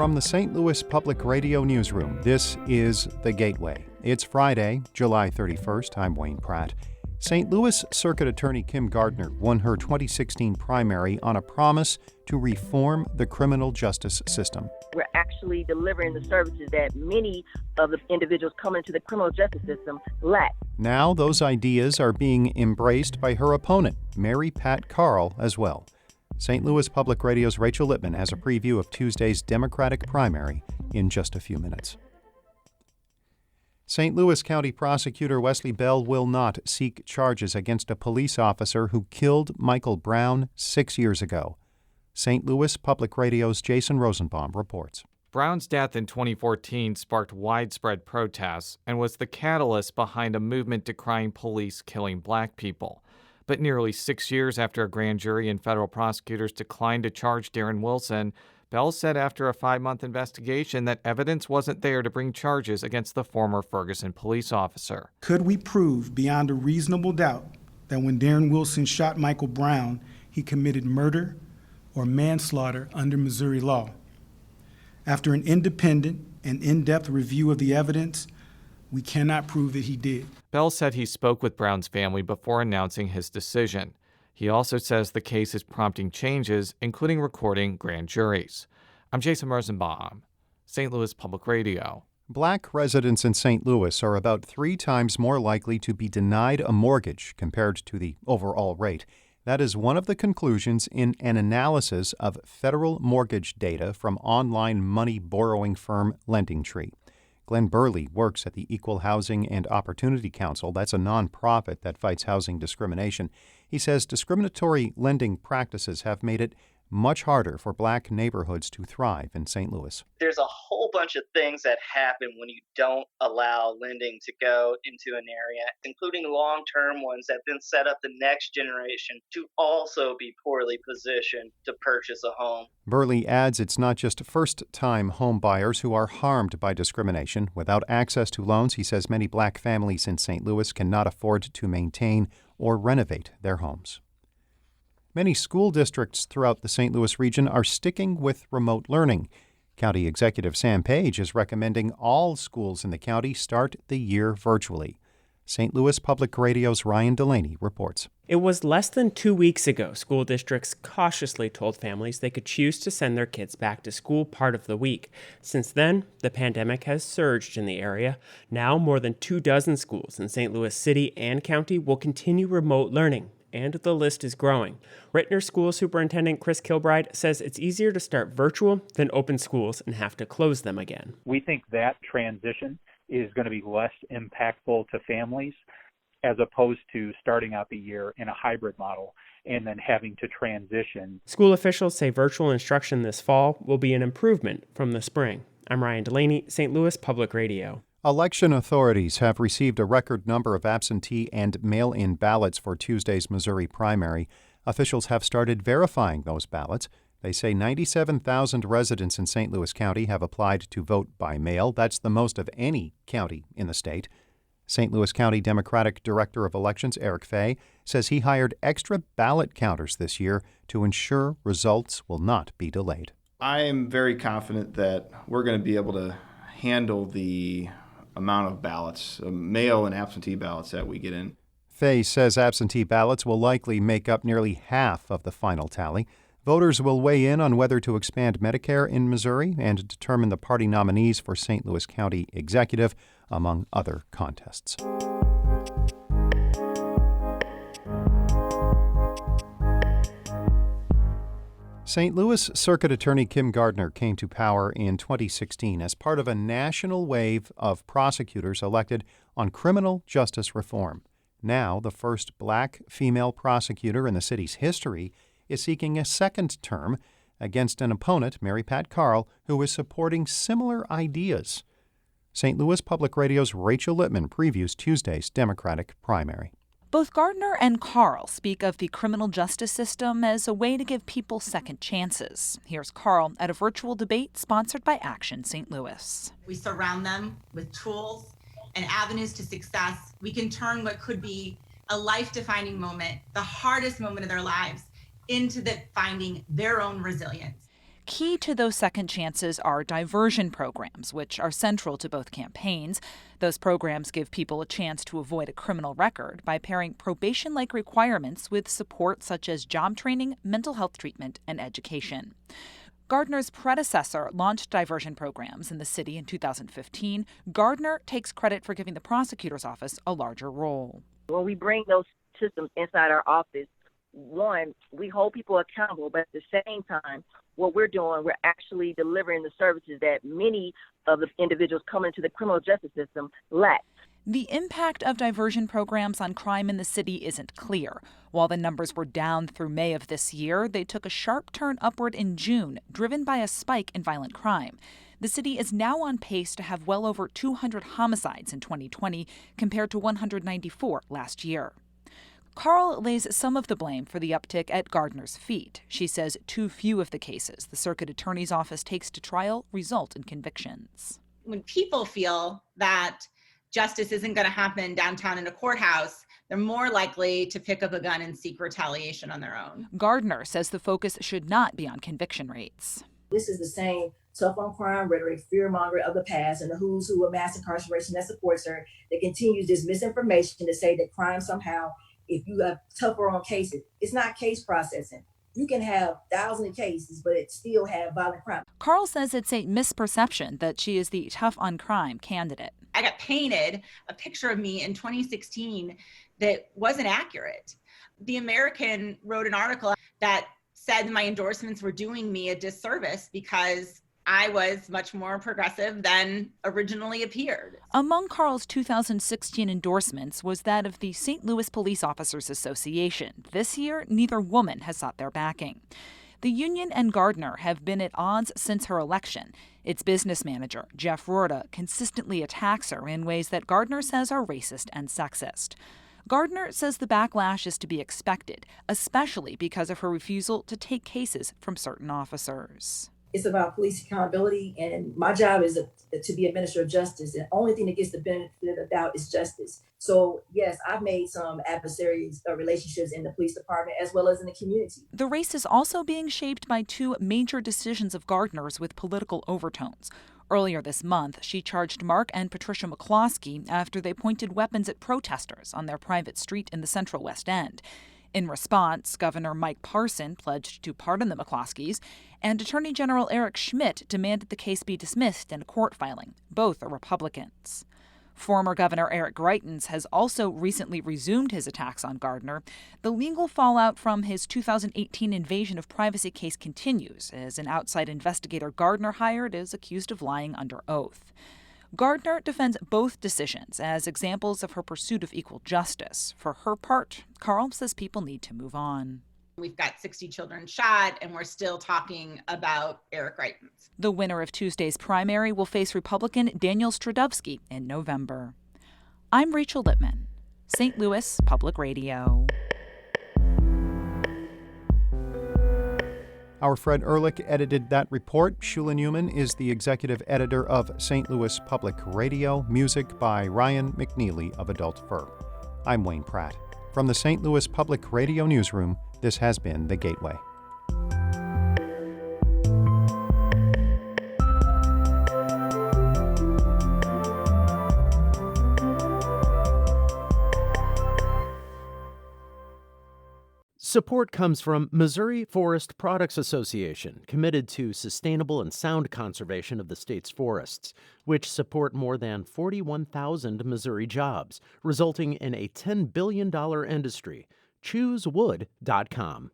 From the St. Louis Public Radio Newsroom, this is The Gateway. It's Friday, July 31st. I'm Wayne Pratt. St. Louis Circuit Attorney Kim Gardner won her 2016 primary on a promise to reform the criminal justice system. We're actually delivering the services that many of the individuals coming into the criminal justice system lack. Now those ideas are being embraced by her opponent, Mary Pat Carl, as well. St. Louis Public Radio's Rachel Lippman has a preview of Tuesday's Democratic primary in just a few minutes. St. Louis County Prosecutor Wesley Bell will not seek charges against a police officer who killed Michael Brown 6 years ago. St. Louis Public Radio's Jason Rosenbaum reports. Brown's death in 2014 sparked widespread protests and was the catalyst behind a movement decrying police killing black people. But nearly 6 years after a grand jury and federal prosecutors declined to charge Darren Wilson, Bell said after a 5-month investigation that evidence wasn't there to bring charges against the former Ferguson police officer. Could we prove beyond a reasonable doubt that when Darren Wilson shot Michael Brown, he committed murder or manslaughter under Missouri law? After an independent and in-depth review of the evidence, we cannot prove that he did. Bell said he spoke with Brown's family before announcing his decision. He also says the case is prompting changes, including recording grand juries. I'm Jason Rosenbaum, St. Louis Public Radio. Black residents in St. Louis are about 3 times more likely to be denied a mortgage compared to the overall rate. That is one of the conclusions in an analysis of federal mortgage data from online money borrowing firm LendingTree. Glenn Burley works at the Equal Housing and Opportunity Council. That's a nonprofit that fights housing discrimination. He says discriminatory lending practices have made it much harder for black neighborhoods to thrive in St. Louis. There's a whole bunch of things that happen when you don't allow lending to go into an area, including long-term ones that then set up the next generation to also be poorly positioned to purchase a home. Burley adds it's not just first-time home buyers who are harmed by discrimination. Without access to loans, he says many black families in St. Louis cannot afford to maintain or renovate their homes. Many school districts throughout the St. Louis region are sticking with remote learning. County Executive Sam Page is recommending all schools in the county start the year virtually. St. Louis Public Radio's Ryan Delaney reports. It was less than 2 weeks ago school districts cautiously told families they could choose to send their kids back to school part of the week. Since then, the pandemic has surged in the area. Now, more than 24 schools in St. Louis City and County will continue remote learning. And the list is growing. Rittner School Superintendent Chris Kilbride says it's easier to start virtual than open schools and have to close them again. We think that transition is going to be less impactful to families as opposed to starting out the year in a hybrid model and then having to transition. School officials say virtual instruction this fall will be an improvement from the spring. I'm Ryan Delaney, St. Louis Public Radio. Election authorities have received a record number of absentee and mail-in ballots for Tuesday's Missouri primary. Officials have started verifying those ballots. They say 97,000 residents in St. Louis County have applied to vote by mail. That's the most of any county in the state. St. Louis County Democratic Director of Elections Eric Fay says he hired extra ballot counters this year to ensure results will not be delayed. I am very confident that we're going to be able to handle the amount of ballots, mail and absentee ballots that we get in. Fay says absentee ballots will likely make up nearly half of the final tally. Voters will weigh in on whether to expand Medicare in Missouri and determine the party nominees for St. Louis County Executive, among other contests. St. Louis Circuit Attorney Kim Gardner came to power in 2016 as part of a national wave of prosecutors elected on criminal justice reform. Now, the first black female prosecutor in the city's history is seeking a second term against an opponent, Mary Pat Carl, who is supporting similar ideas. St. Louis Public Radio's Rachel Lippman previews Tuesday's Democratic primary. Both Gardner and Carl speak of the criminal justice system as a way to give people second chances. Here's Carl at a virtual debate sponsored by Action St. Louis. We surround them with tools and avenues to success. We can turn what could be a life-defining moment, the hardest moment of their lives, into finding their own resilience. Key to those second chances are diversion programs, which are central to both campaigns. Those programs give people a chance to avoid a criminal record by pairing probation-like requirements with support such as job training, mental health treatment, and education. Gardner's predecessor launched diversion programs in the city in 2015. Gardner takes credit for giving the prosecutor's office a larger role. When we bring those systems inside our office, one, we hold people accountable, but at the same time, what we're doing, we're actually delivering the services that many of the individuals coming into the criminal justice system lack. The impact of diversion programs on crime in the city isn't clear. While the numbers were down through May of this year, they took a sharp turn upward in June, driven by a spike in violent crime. The city is now on pace to have well over 200 homicides in 2020, compared to 194 last year. Carl lays some of the blame for the uptick at Gardner's feet. She says too few of the cases the Circuit Attorney's office takes to trial result in convictions. When people feel that justice isn't going to happen downtown in a courthouse, they're more likely to pick up a gun and seek retaliation on their own. Gardner says the focus should not be on conviction rates. This is the same tough on crime rhetoric, fear-mongering of the past, and the who's who of mass incarceration that supports her, that continues this misinformation to say that crime somehow, if you have tougher on cases, it's not case processing. You can have thousands of cases, but it still have violent crime. Carl says it's a misperception that she is the tough on crime candidate. I got painted a picture of me in 2016 that wasn't accurate. The American wrote an article that said my endorsements were doing me a disservice because I was much more progressive than originally appeared. Among Carl's 2016 endorsements was that of the St. Louis Police Officers Association. This year, neither woman has sought their backing. The union and Gardner have been at odds since her election. Its business manager, Jeff Rorta, consistently attacks her in ways that Gardner says are racist and sexist. Gardner says the backlash is to be expected, especially because of her refusal to take cases from certain officers. It's about police accountability, and my job is to be a minister of justice. And the only thing that gets the benefit of the doubt is justice. So, yes, I've made some adversaries relationships in the police department as well as in the community. The race is also being shaped by two major decisions of Gardner's with political overtones. Earlier this month, she charged Mark and Patricia McCloskey after they pointed weapons at protesters on their private street in the Central West End. In response, Governor Mike Parson pledged to pardon the McCloskeys, and Attorney General Eric Schmidt demanded the case be dismissed in a court filing. Both are Republicans. Former Governor Eric Greitens has also recently resumed his attacks on Gardner. The legal fallout from his 2018 invasion of privacy case continues, as an outside investigator Gardner hired is accused of lying under oath. Gardner defends both decisions as examples of her pursuit of equal justice. For her part, Carl says people need to move on. We've got 60 children shot, and we're still talking about Eric Greitens. The winner of Tuesday's primary will face Republican Daniel Stradovsky in November. I'm Rachel Lippman, St. Louis Public Radio. Our Fred Ehrlich edited that report. Shula Newman is the executive editor of St. Louis Public Radio. Music by Ryan McNeely of Adult Fur. I'm Wayne Pratt. From the St. Louis Public Radio newsroom, this has been The Gateway. Support comes from Missouri Forest Products Association, committed to sustainable and sound conservation of the state's forests, which support more than 41,000 Missouri jobs, resulting in a $10 billion industry. ChooseWood.com.